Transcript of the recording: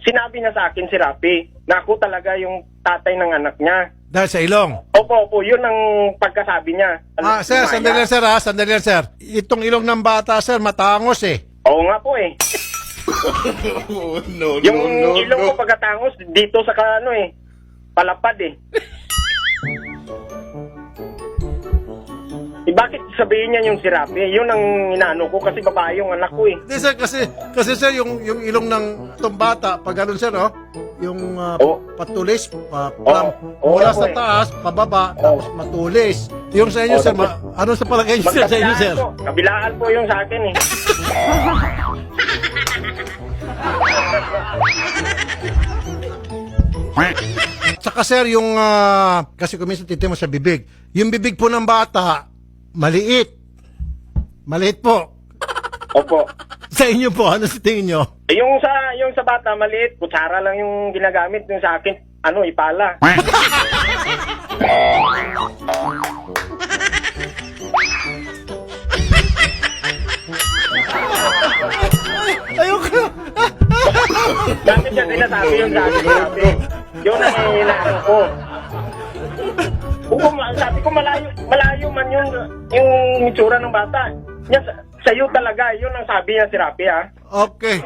sinabi niya sa akin si Rapi na ako talaga yung tatay ng anak niya. Dahil sa ilong. Opo, yun ang pagkasabi niya. Sir, sandali lang, sir, ha? Sandali lang, sir. Itong ilong ng bata, sir, matangos, eh. Oo nga po, eh. Yung ilong ko pagkatangos, dito sa palapad, eh. Bakit sabihin niya yung si Rapi? Yun ang inaano ko kasi babae yung anak ko, eh. Hindi, sir, kasi sir, yung ilong ng itong bata, pag ganun, sir, oh, yung patulis, mula sa taas, pababa, tapos matulis. Yung sa inyo, sir, ano sa palagay niyo, sir, sa inyo, sir? Kabilaan po yung sa akin, eh. Saka, sir, yung, kasi kuminsan titima sa bibig. Yung bibig po ng bata, maliit. Maliit po. Opo. Sa inyo po, ano sa tingin nyo? Yung sa bata, maliit. Kutsara lang yung ginagamit. Yung sa akin, ipala. Ayoko. Bakit niya sinasabi yung sa akin, Rapi? Yun ang inaano ko. Sabi ko malayo man yung itsura ng bata. Sa'yo talaga, yun ang sabi niya si Rapi, ha? Okay.